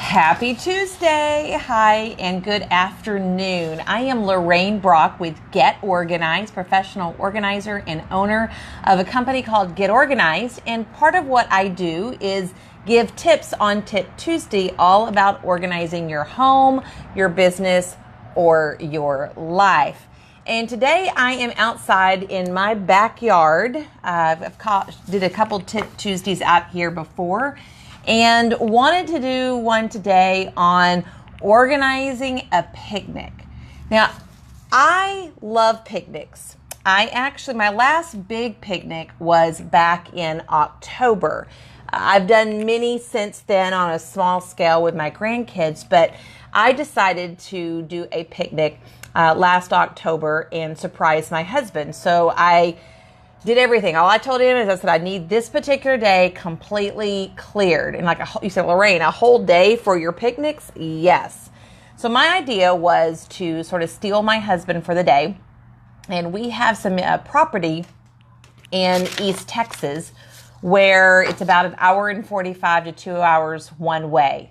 Happy Tuesday. Hi and good afternoon. I am Lorraine Brock with Get Organized, professional organizer and owner of a company called Get Organized. And part of what I do is give tips on Tip Tuesday, all about organizing your home, your business, or your life. And today I am outside in my backyard. Did a couple Tip Tuesdays out here before, and wanted to do one today on organizing a picnic. Now, I love picnics. My last big picnic was back in October. I've done many since then on a small scale with my grandkids, but I decided to do a picnic last October and surprise my husband. So I did everything. All I told him is I said, I need this particular day completely cleared. And you said, Lorraine, a whole day for your picnics? Yes. So my idea was to sort of steal my husband for the day. And we have some property in East Texas where it's about an hour and 45 to 2 hours one way.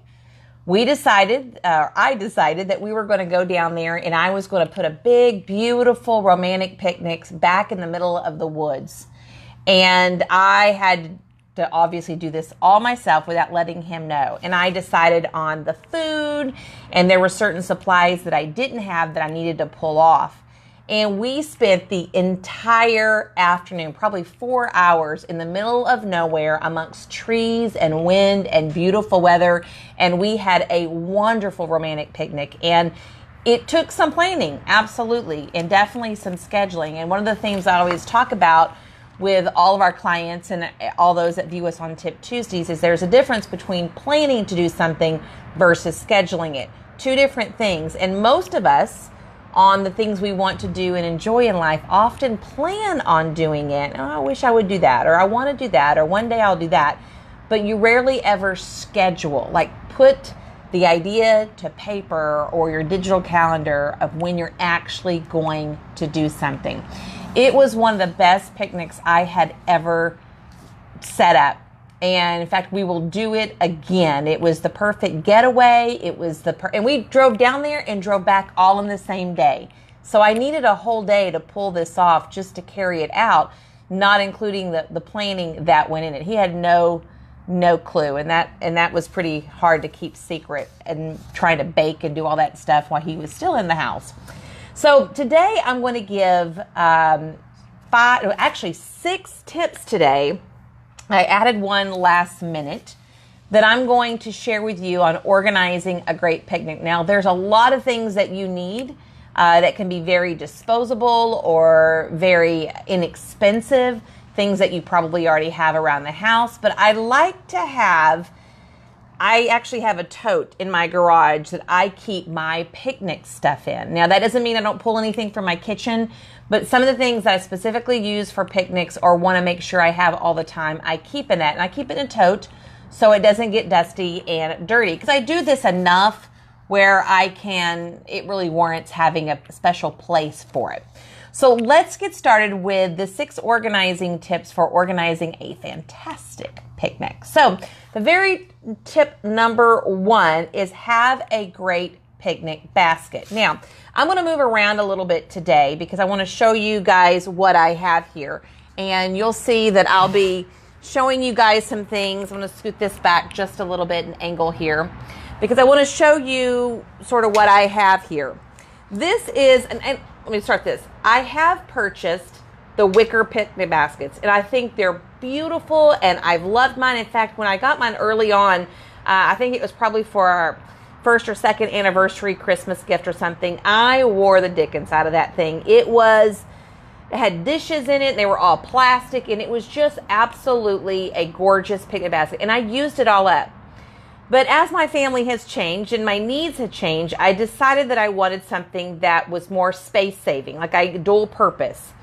I decided that we were going to go down there and I was going to put a big, beautiful, romantic picnic back in the middle of the woods. And I had to obviously do this all myself without letting him know. And I decided on the food, and there were certain supplies that I didn't have that I needed to pull off. And we spent the entire afternoon, probably 4 hours, in the middle of nowhere amongst trees and wind and beautiful weather. And we had a wonderful romantic picnic. And it took some planning, absolutely, and definitely some scheduling. And one of the things I always talk about with all of our clients and all those that view us on Tip Tuesdays is there's a difference between planning to do something versus scheduling it. Two different things. And most of us, on the things we want to do and enjoy in life, often plan on doing it. Oh, I wish I would do that, or I want to do that, or one day I'll do that. But you rarely ever schedule, like put the idea to paper or your digital calendar of when you're actually going to do something. It was one of the best picnics I had ever set up. And in fact, we will do it again. It was the perfect getaway. And we drove down there and drove back all in the same day. So I needed a whole day to pull this off just to carry it out, not including the planning that went in it. He had no clue. And that was pretty hard to keep secret, and trying to bake and do all that stuff while he was still in the house. So today I'm going to give 6 tips today. I added one last minute that I'm going to share with you on organizing a great picnic. Now, there's a lot of things that you need that can be very disposable or very inexpensive, things that you probably already have around the house. But I actually have a tote in my garage that I keep my picnic stuff in. Now, that doesn't mean I don't pull anything from my kitchen, but some of the things that I specifically use for picnics or want to make sure I have all the time, I keep in that. And I keep it in a tote so it doesn't get dusty and dirty. Because I do this enough where it really warrants having a special place for it. So let's get started with the 6 organizing tips for organizing a fantastic picnic. So the very tip number 1 is have a great picnic basket. Now, I'm going to move around a little bit today because I want to show you guys what I have here. And you'll see that I'll be showing you guys some things. I'm going to scoot this back just a little bit and angle here because I want to show you sort of what I have here. This is, and let me start this. I have purchased the wicker picnic baskets, and I think they're beautiful, and I've loved mine. In fact, when I got mine early on, I think it was probably for our first or second anniversary Christmas gift or something. I wore the dickens out of that thing. It had dishes in it. They were all plastic, and it was just absolutely a gorgeous picnic basket. And I used it all up. But as my family has changed and my needs have changed, I decided that I wanted something that was more space-saving, dual purpose.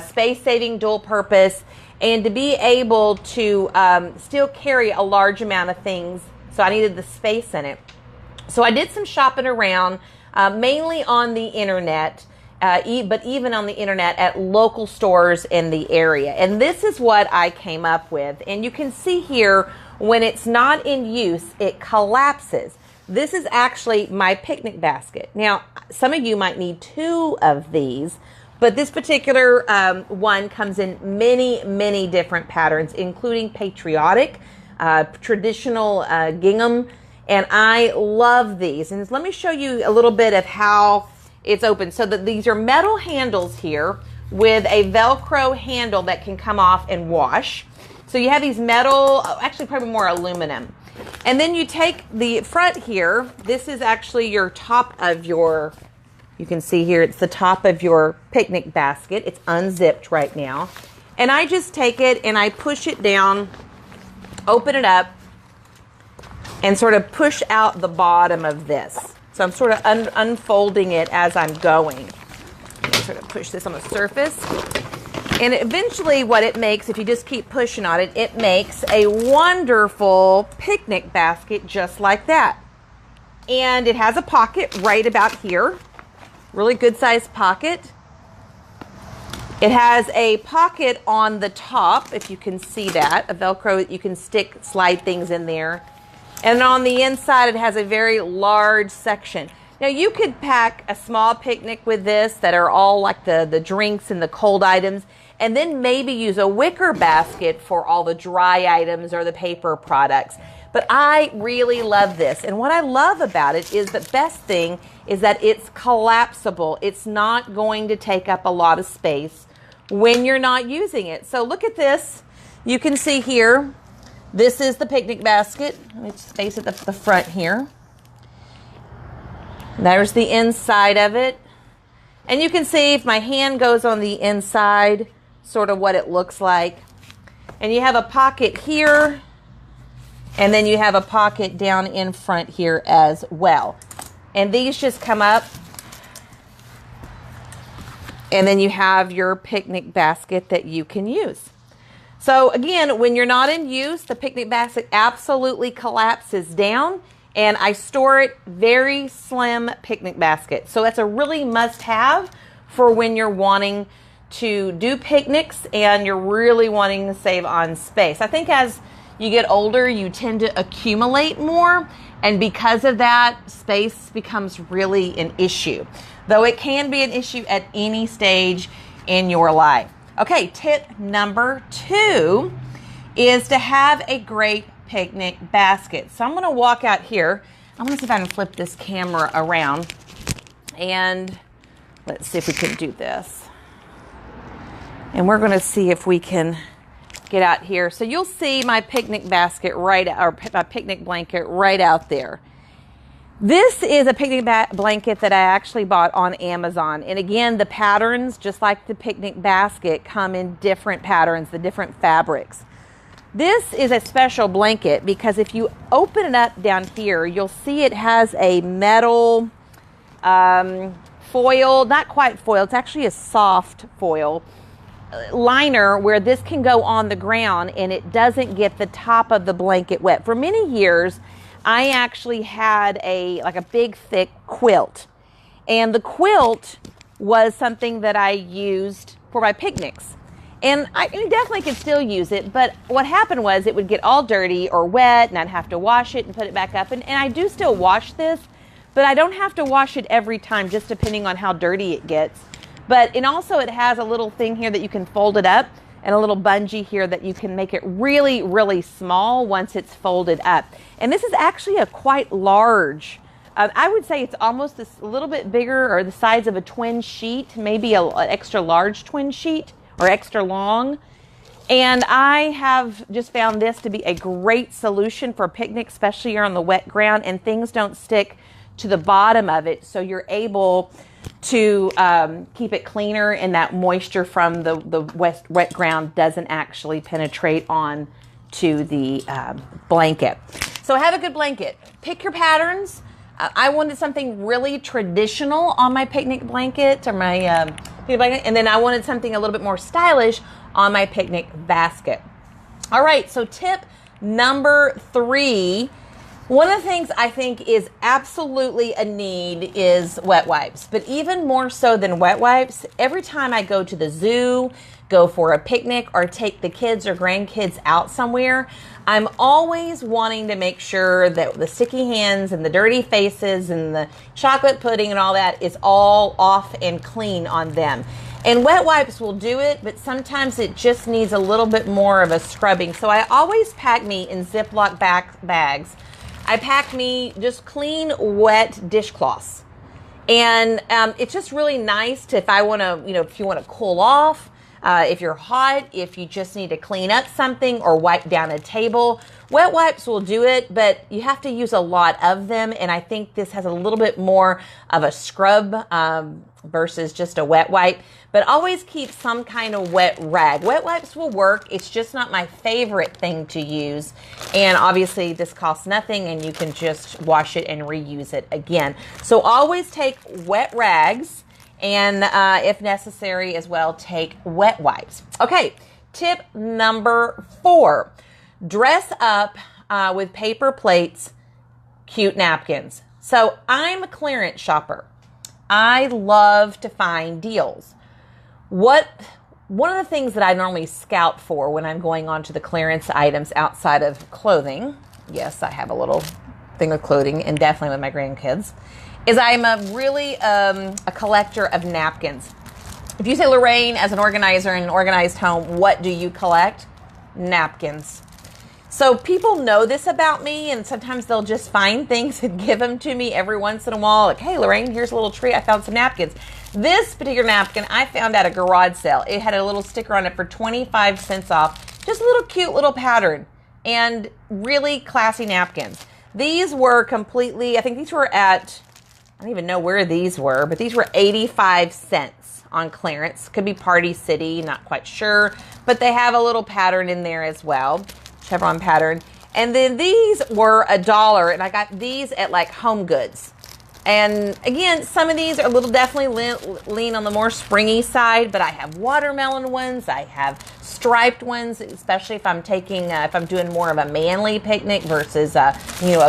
Space-saving, dual purpose, and to be able to still carry a large amount of things. So I needed the space in it. So I did some shopping around, mainly on the internet, but even on the internet at local stores in the area. And this is what I came up with. And you can see here, when it's not in use, it collapses. This is actually my picnic basket. Now, some of you might need 2 of these, but this particular one comes in many different patterns, including patriotic, traditional gingham, and I love these. And let me show you a little bit of how it's open. So that these are metal handles here with a Velcro handle that can come off and wash. So you have these metal, actually probably more aluminum. And then you take the front here. This is actually your top of your, you can see here, it's the top of your picnic basket. It's unzipped right now. And I just take it and I push it down, open it up, and sort of push out the bottom of this. So I'm sort of unfolding it as I'm going. Sort of push this on the surface. And eventually what it makes, if you just keep pushing on it, it makes a wonderful picnic basket just like that. And it has a pocket right about here. Really good sized pocket. It has a pocket on the top, if you can see that. A Velcro, you can slide things in there. And on the inside, it has a very large section. Now, you could pack a small picnic with this that are all like the drinks and the cold items, and then maybe use a wicker basket for all the dry items or the paper products. But I really love this. And what I love about it is the best thing is that it's collapsible. It's not going to take up a lot of space when you're not using it. So look at this. You can see here, this is the picnic basket. Let me just face it at the front here. There's the inside of it. And you can see if my hand goes on the inside, sort of what it looks like. And you have a pocket here, and then you have a pocket down in front here as well. And these just come up, and then you have your picnic basket that you can use. So again, when you're not in use, the picnic basket absolutely collapses down, and I store it very slim picnic basket. So that's a really must-have for when you're wanting to do picnics and you're really wanting to save on space. I think as you get older, you tend to accumulate more, and because of that, space becomes really an issue, though it can be an issue at any stage in your life. Okay, tip number 2 is to have a great picnic basket. So I'm going to walk out here. I'm going to see if I can flip this camera around, and let's see if we can do this. And we're going to see if we can get out here. So you'll see my picnic basket right, or my picnic blanket right out there. This is a picnic blanket that I actually bought on Amazon. And again, the patterns, just like the picnic basket, come in different patterns, the different fabrics. This is a special blanket because if you open it up down here, you'll see it has a metal foil, not quite foil, it's actually a soft foil liner where this can go on the ground and it doesn't get the top of the blanket wet. For many years, I actually had a big thick quilt, and the quilt was something that I used for my picnics. And I definitely could still use it, but what happened was it would get all dirty or wet, and I'd have to wash it and put it back up. And I do still wash this, but I don't have to wash it every time, just depending on how dirty it gets. And also it has a little thing here that you can fold it up, and a little bungee here that you can make it really, really small once it's folded up. And this is actually a quite large, I would say it's almost a little bit bigger, or the size of a twin sheet, maybe an extra large twin sheet, or extra long. And I have just found this to be a great solution for picnics, especially here on the wet ground, and things don't stick to the bottom of it, so you're able to keep it cleaner, and that moisture from the wet ground doesn't actually penetrate on to the blanket. So have a good blanket. Pick your patterns. I wanted something really traditional on my picnic blanket, or my picnic blanket, and then I wanted something a little bit more stylish on my picnic basket. All right, so tip number 3. One of the things I think is absolutely a need is wet wipes. But even more so than wet wipes, every time I go to the zoo, go for a picnic or take the kids or grandkids out somewhere, I'm always wanting to make sure that the sticky hands and the dirty faces and the chocolate pudding and all that is all off and clean on them. And wet wipes will do it, but sometimes it just needs a little bit more of a scrubbing. So I always pack me in Ziploc bags. I pack me just clean, wet dishcloths. And it's just really nice to, if I want to, if you want to cool off, if you're hot, if you just need to clean up something or wipe down a table. Wet wipes will do it, but you have to use a lot of them. And I think this has a little bit more of a scrub versus just a wet wipe. But always keep some kind of wet rag. Wet wipes will work. It's just not my favorite thing to use. And obviously this costs nothing and you can just wash it and reuse it again. So always take wet rags and if necessary as well, take wet wipes. Okay, tip number 4. Dress up with paper plates, cute napkins. So I'm a clearance shopper. I love to find deals. One of the things that I normally scout for when I'm going on to the clearance items outside of clothing, yes, I have a little thing of clothing and definitely with my grandkids, is I'm a collector of napkins. If you say, Lorraine, as an organizer in an organized home, what do you collect? Napkins. So people know this about me, and sometimes they'll just find things and give them to me every once in a while. Like, hey, Lorraine, here's a little treat. I found some napkins. This particular napkin I found at a garage sale. It had a little sticker on it for 25 cents off. Just a little cute little pattern and really classy napkins. These were completely, I think these were at, I don't even know where these were, but these were 85 cents on clearance. Could be Party City, not quite sure. But they have a little pattern in there as well. Chevron pattern. And then these were $1, and I got these at like Home Goods. And again, some of these are definitely lean on the more springy side, but I have watermelon ones. I have striped ones, especially if I'm if I'm doing more of a manly picnic versus a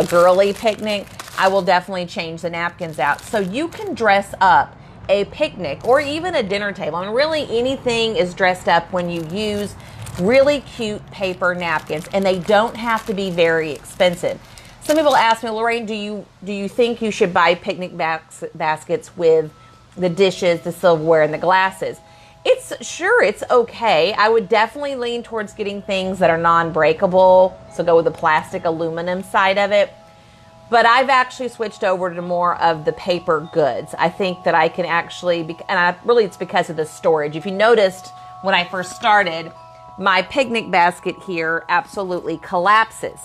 girly picnic. I will definitely change the napkins out. So you can dress up a picnic or even a dinner table. And really anything is dressed up when you use really cute paper napkins, and they don't have to be very expensive. Some people ask me, Lorraine, do you think you should buy picnic baskets with the dishes, the silverware, and the glasses? It's okay. I would definitely lean towards getting things that are non-breakable, so go with the plastic aluminum side of it. But I've actually switched over to more of the paper goods. I think that I can actually, really it's because of the storage. If you noticed when I first started, my picnic basket here absolutely collapses.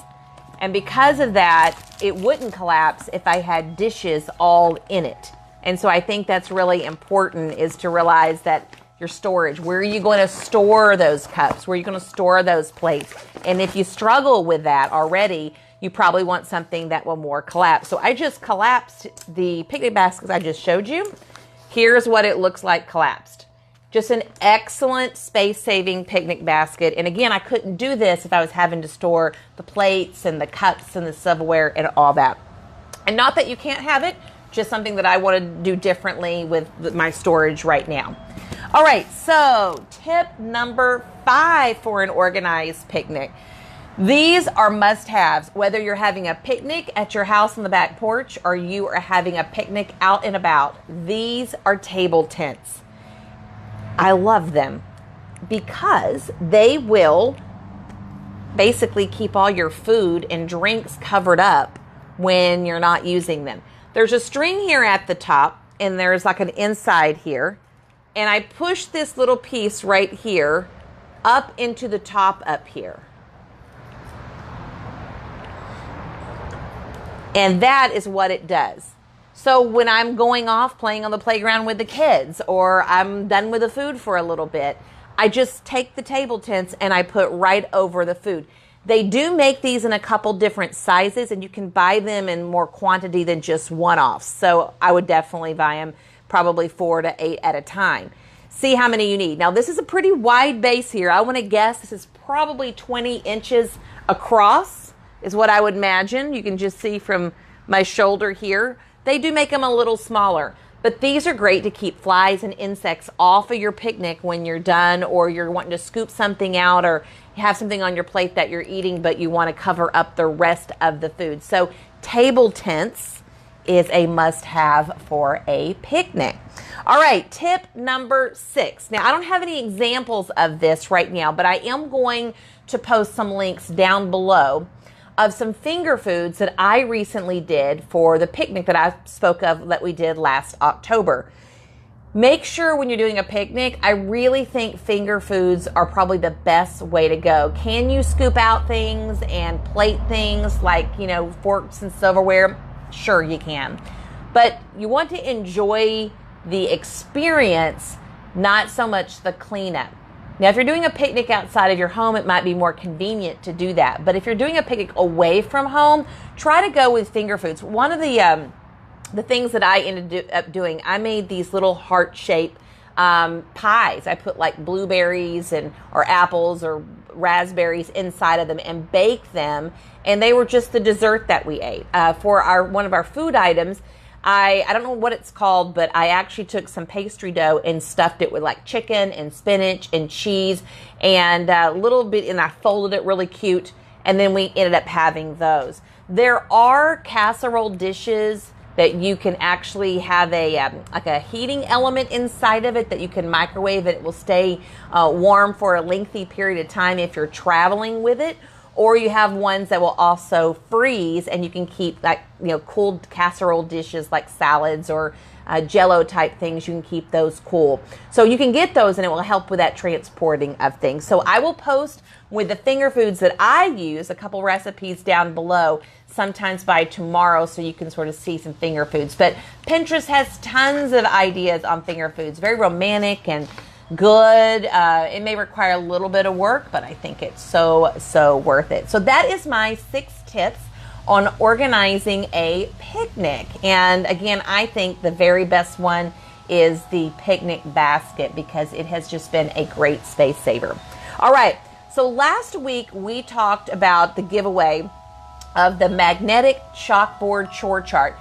And because of that, it wouldn't collapse if I had dishes all in it. And so I think that's really important, is to realize that your storage, where are you going to store those cups? Where are you going to store those plates? And if you struggle with that already, you probably want something that will more collapse. So I just collapsed the picnic baskets I just showed you. Here's what it looks like collapsed. Just an excellent space-saving picnic basket. And again, I couldn't do this if I was having to store the plates and the cups and the silverware and all that. And not that you can't have it, just something that I want to do differently with my storage right now. All right, so tip number 5 for an organized picnic. These are must-haves, whether you're having a picnic at your house on the back porch or you are having a picnic out and about. These are table tents. I love them because they will basically keep all your food and drinks covered up when you're not using them. There's a string here at the top, and there's like an inside here. And I push this little piece right here up into the top up here. And that is what it does. So when I'm going off playing on the playground with the kids, or I'm done with the food for a little bit, I just take the table tents and I put right over the food. They do make these in a couple different sizes, and you can buy them in more quantity than just one-offs. So I would definitely buy them probably 4 to 8 at a time. See how many you need. Now this is a pretty wide base here. I want to guess this is probably 20 inches across is what I would imagine. You can just see from my shoulder here. They do make them a little smaller. But these are great to keep flies and insects off of your picnic when you're done, or you're wanting to scoop something out, or have something on your plate that you're eating, but you want to cover up the rest of the food. So table tents is a must-have for a picnic. All right, tip number 6. Now, I don't have any examples of this right now, but I am going to post some links down below of some finger foods that I recently did for the picnic that I spoke of that we did last October. Make sure when you're doing a picnic, I really think finger foods are probably the best way to go. Can you scoop out things and plate things like, forks and silverware? Sure, you can. But you want to enjoy the experience, not so much the cleanup. Now, if you're doing a picnic outside of your home, it might be more convenient to do that. But if you're doing a picnic away from home, try to go with finger foods. One of the things that I ended up doing, I made these little heart-shaped pies. I put like blueberries or apples or raspberries inside of them and baked them, and they were just the dessert that we ate. For one of our food items, I don't know what it's called, but I actually took some pastry dough and stuffed it with like chicken and spinach and cheese and a little bit, and I folded it really cute, and then we ended up having those. There are casserole dishes that you can actually have like a heating element inside of it that you can microwave, and it will stay warm for a lengthy period of time if you're traveling with it. Or you have ones that will also freeze, and you can keep like cooled casserole dishes like salads or Jello type things. You can keep those cool, so you can get those, and it will help with that transporting of things. So I will post with the finger foods that I use a couple recipes down below, sometimes by tomorrow, so you can sort of see some finger foods. But Pinterest has tons of ideas on finger foods, very romantic and good. It may require a little bit of work, but I think it's so worth it. So that is my 6 tips on organizing a picnic. And again, I think the very best one is the picnic basket, because it has just been a great space saver. All right, so last week we talked about the giveaway of the magnetic chalkboard chore chart.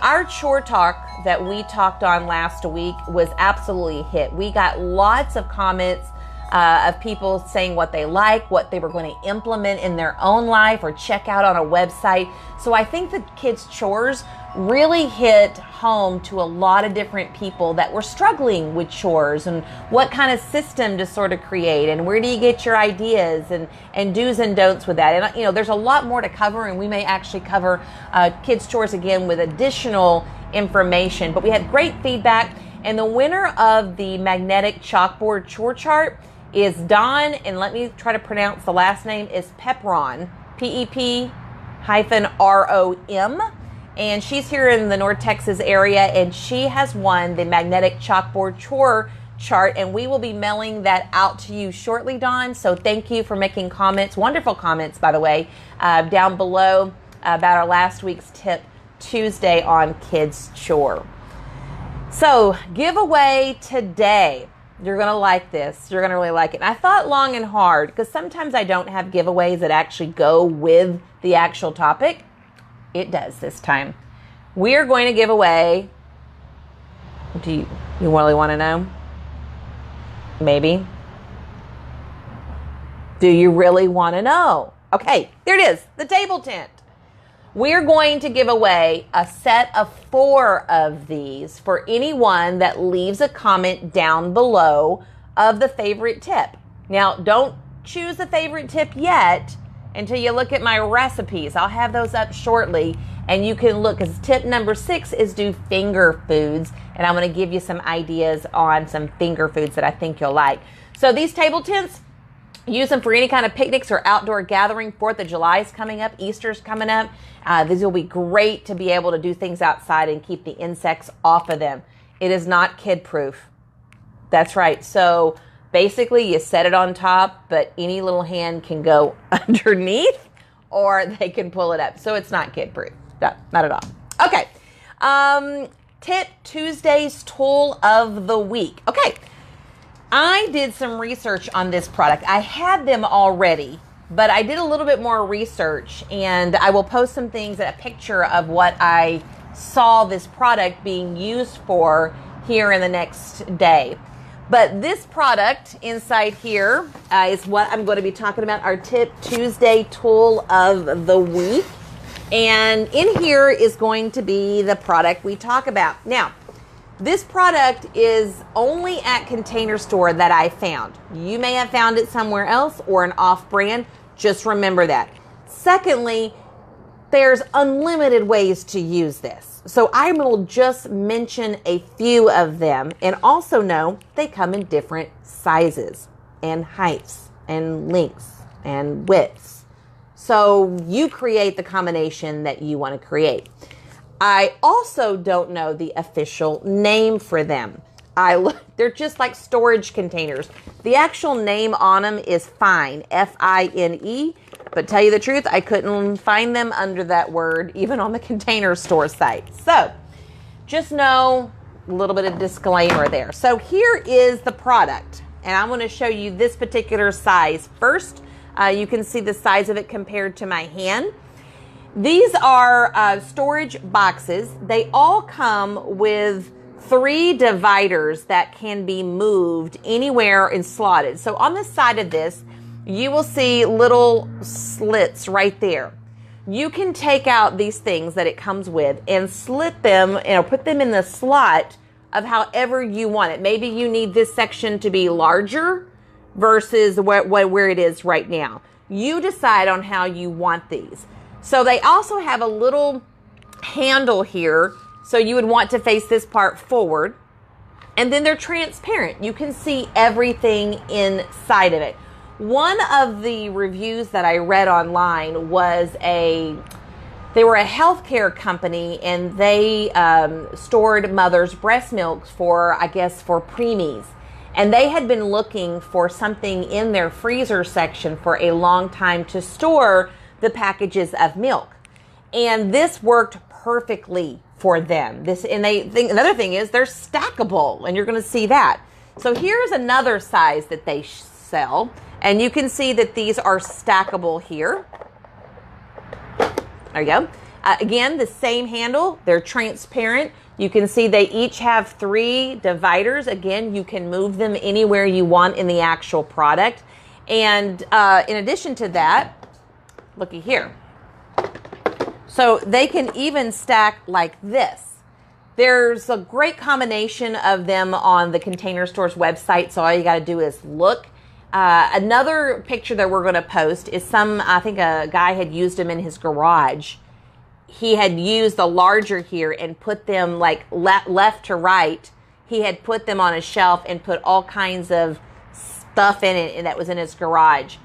Our chore talk that we talked on last week was absolutely a hit. We got lots of comments of people saying what they like, what they were going to implement in their own life or check out on a website. So I think the kids' chores really hit home to a lot of different people that were struggling with chores, and what kind of system to sort of create, and where do you get your ideas, and do's and don'ts with that. And there's a lot more to cover, and we may actually cover kids' chores again with additional information. But we had great feedback, and the winner of the magnetic chalkboard chore chart is Dawn, and let me try to pronounce the last name, is Pepron, P-E-P-R-O-M. And she's here in the North Texas area, and she has won the magnetic chalkboard chore chart, and we will be mailing that out to you shortly, Dawn. So thank you for making comments, wonderful comments, by the way, down below about our last week's Tip Tuesday on kids' chore. So giveaway today. You're going to like this. You're going to really like it. And I thought long and hard, because sometimes I don't have giveaways that actually go with the actual topic. It does this time. We are going to give away, do you really want to know? Maybe. Do you really want to know? Okay, there it is, the table tent. We're going to give away a set of 4 of these for anyone that leaves a comment down below of the favorite tip. Now, don't choose the favorite tip yet until you look at my recipes. I'll have those up shortly, and you can look, because tip number 6 is do finger foods, and I'm going to give you some ideas on some finger foods that I think you'll like. So these table tents, use them for any kind of picnics or outdoor gathering. 4th of July is coming up. Easter's coming up. These will be great to be able to do things outside and keep the insects off of them. It is not kid-proof. That's right. So basically, you set it on top, but any little hand can go underneath, or they can pull it up. So it's not kid-proof. No, not at all. Okay. Tip Tuesday's tool of the week. Okay. I did some research on this product. I had them already, but I did a little bit more research, and I will post some things, a picture of what I saw this product being used for here in the next day. But this product inside here is what I'm going to be talking about, our Tip Tuesday tool of the week. And in here is going to be the product we talk about. Now, this product is only at Container Store that I found. You may have found it somewhere else or an off-brand. Just remember that. Secondly, there's unlimited ways to use this. So I will just mention a few of them, and also know they come in different sizes and heights and lengths and widths. So you create the combination that you want to create. I also don't know the official name for them. They're just like storage containers. The actual name on them is Fine, F-I-N-E. But tell you the truth, I couldn't find them under that word, even on the Container Store site. So just know a little bit of disclaimer there. So here is the product, and I'm going to show you this particular size. First, you can see the size of it compared to my hand. These are storage boxes. They all come with 3 dividers that can be moved anywhere and slotted. So on the side of this, you will see little slits right there. You can take out these things that it comes with and slit them, put them in the slot of however you want it. Maybe you need this section to be larger versus where it is right now. You decide on how you want these. So they also have a little handle here, so you would want to face this part forward. And then they're transparent. You can see everything inside of it. One of the reviews that I read online was they were a healthcare company, and they stored mothers' breast milk for preemies. And they had been looking for something in their freezer section for a long time to store the packages of milk. And this worked perfectly for them. Another thing is they're stackable, and you're going to see that. So here's another size that they sell. And you can see that these are stackable here. There you go. Again, the same handle. They're transparent. You can see they each have 3 dividers. Again, you can move them anywhere you want in the actual product. And in addition to that, looky here. So they can even stack like this. There's a great combination of them on the Container Store's website. So all you got to do is look. Another picture that we're going to post is I think a guy had used them in his garage. He had used the larger here and put them like left to right. He had put them on a shelf and put all kinds of stuff in it, and that was in his garage.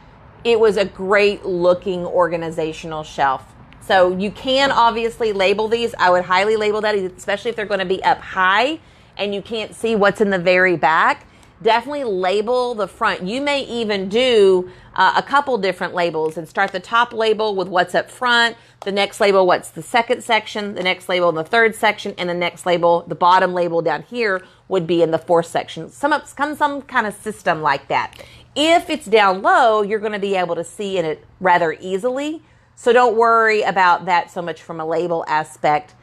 It was a great looking organizational shelf. So you can obviously label these. I would highly label that, especially if they're going to be up high and you can't see what's in the very back. Definitely label the front. You may even do a couple different labels and start the top label with what's up front, the next label, what's the second section, the next label in the third section, and the next label, the bottom label down here would be in the fourth section. Some kind of system like that. If it's down low, you're going to be able to see in it rather easily. So don't worry about that so much from a label aspect.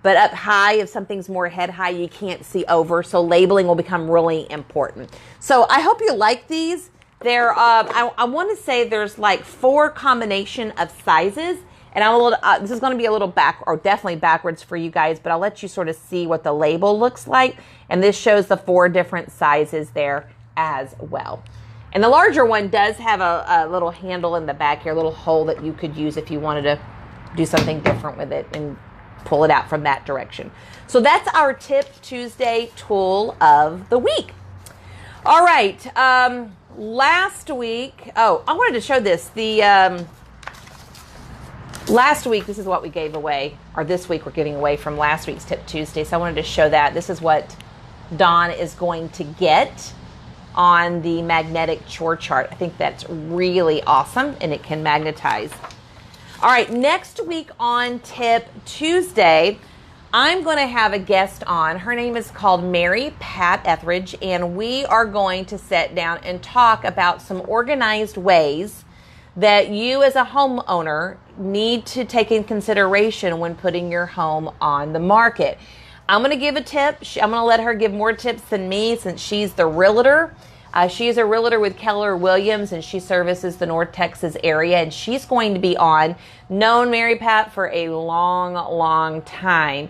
But up high, if something's more head high, you can't see over. So labeling will become really important. So I hope you like these. I want to say there's like 4 combination of sizes. And this is going to be a little definitely backwards for you guys, but I'll let you sort of see what the label looks like. And this shows the 4 different sizes there as well. And the larger one does have a little handle in the back here, a little hole that you could use if you wanted to do something different with it and pull it out from that direction. So that's our Tip Tuesday tool of the week. All right. Last week, I wanted to show this. Last week, this is what we gave away, or this week we're giving away from last week's Tip Tuesday. So I wanted to show that. This is what Dawn is going to get on the magnetic chore chart. I think that's really awesome, and it can magnetize. All right, next week on Tip Tuesday, I'm going to have a guest on. Her name is called Mary Pat Etheridge, and we are going to sit down and talk about some organized ways that you as a homeowner need to take in consideration when putting your home on the market. I'm going to give a tip. I'm going to let her give more tips than me since she's the realtor. She is a realtor with Keller Williams, and she services the North Texas area, and she's going to be on, known Mary Pat for a long, long time.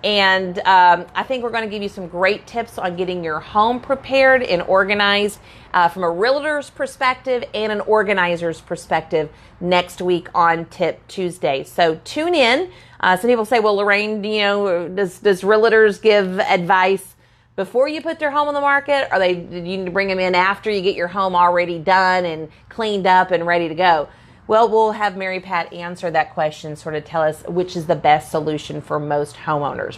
And I think we're going to give you some great tips on getting your home prepared and organized from a realtor's perspective and an organizer's perspective next week on Tip Tuesday. So tune in. Some people say, well, Lorraine, does realtors give advice before you put their home on the market? Or do you need to bring them in after you get your home already done and cleaned up and ready to go? Well, we'll have Mary Pat answer that question, sort of tell us which is the best solution for most homeowners.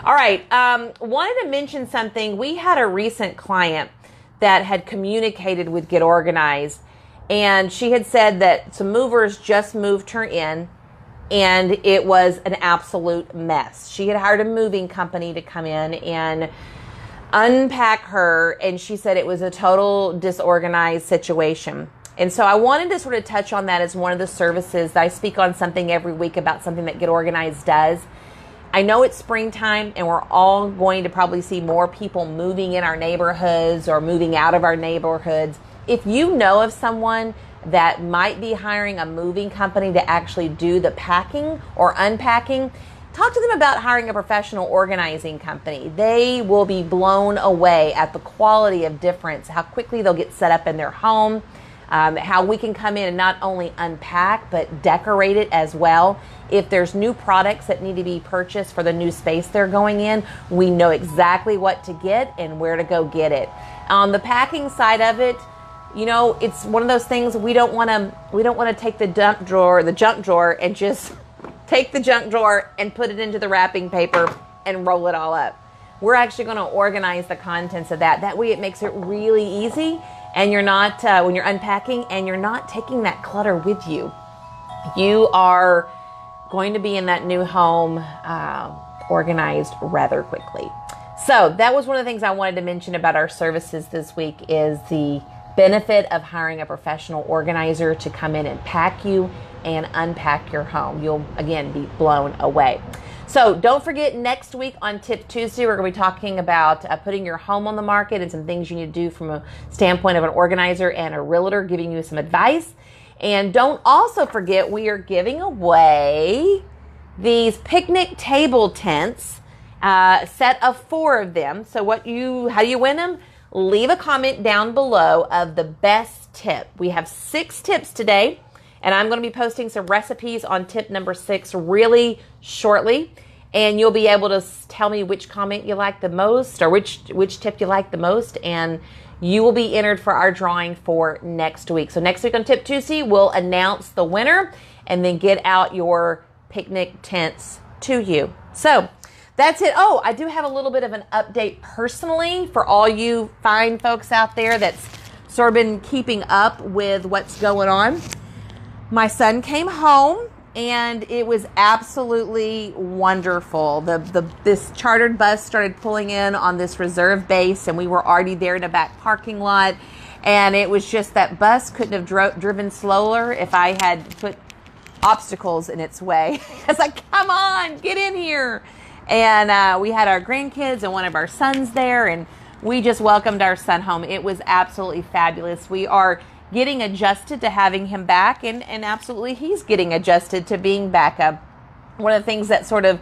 All right, wanted to mention something. We had a recent client that had communicated with Get Organized, and she had said that some movers just moved her in, and it was an absolute mess. She had hired a moving company to come in and unpack her, and she said it was a total disorganized situation. And so I wanted to sort of touch on that as one of the services that I speak on something every week about something that Get Organized does. I know it's springtime and we're all going to probably see more people moving in our neighborhoods or moving out of our neighborhoods. If you know of someone that might be hiring a moving company to actually do the packing or unpacking, talk to them about hiring a professional organizing company. They will be blown away at the quality of difference, how quickly they'll get set up in their home. How we can come in and not only unpack, but decorate it as well. If there's new products that need to be purchased for the new space they're going in, we know exactly what to get and where to go get it. On the packing side of it, it's one of those things we don't want to take the junk drawer and just take the junk drawer and put it into the wrapping paper and roll it all up. We're actually going to organize the contents of that. That way it makes it really easy. And you're not, when you're unpacking, and you're not taking that clutter with you. You are going to be in that new home organized rather quickly. So that was one of the things I wanted to mention about our services this week is the benefit of hiring a professional organizer to come in and pack you and unpack your home. You'll, again, be blown away. So don't forget, next week on Tip Tuesday, we're going to be talking about putting your home on the market and some things you need to do from a standpoint of an organizer and a realtor, giving you some advice. And don't also forget, we are giving away these picnic table tents, set of 4 of them. So how do you win them? Leave a comment down below of the best tip. We have 6 tips today. And I'm going to be posting some recipes on tip number 6 really shortly. And you'll be able to tell me which comment you like the most or which tip you like the most. And you will be entered for our drawing for next week. So next week on Tip Tuesday, we'll announce the winner and then get out your picnic tents to you. So that's it. Oh, I do have a little bit of an update personally for all you fine folks out there that's sort of been keeping up with what's going on. My son came home, and it was absolutely wonderful. This chartered bus started pulling in on this reserve base, and we were already there in the back parking lot. And it was just that bus couldn't have driven slower if I had put obstacles in its way. I was like, come on, get in here. And we had our grandkids and one of our sons there, and we just welcomed our son home. It was absolutely fabulous. We are getting adjusted to having him back, and absolutely he's getting adjusted to being back. One of the things that sort of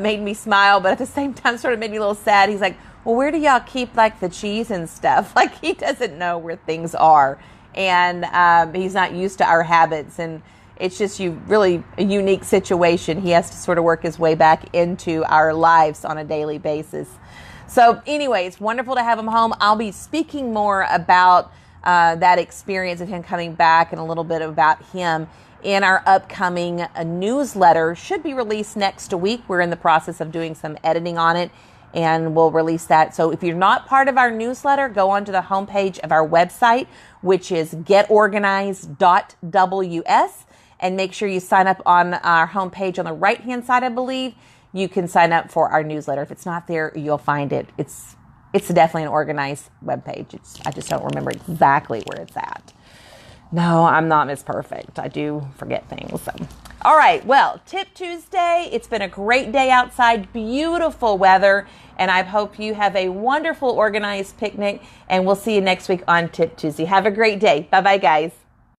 made me smile, but at the same time sort of made me a little sad, he's like, well, where do y'all keep like the cheese and stuff? Like, he doesn't know where things are, and he's not used to our habits, and it's just really a unique situation. He has to sort of work his way back into our lives on a daily basis. So anyway, it's wonderful to have him home. I'll be speaking more about that experience of him coming back and a little bit about him in our upcoming newsletter. Should be released next week. We're in the process of doing some editing on it, and we'll release that. So if you're not part of our newsletter, go onto the homepage of our website, which is getorganized.ws, and make sure you sign up on our homepage on the right-hand side, I believe. You can sign up for our newsletter. If it's not there, you'll find it. It's definitely an organized webpage. I just don't remember exactly where it's at. No, I'm not Miss Perfect. I do forget things. So. All right, well, Tip Tuesday. It's been a great day outside, beautiful weather, and I hope you have a wonderful organized picnic, and we'll see you next week on Tip Tuesday. Have a great day. Bye-bye, guys.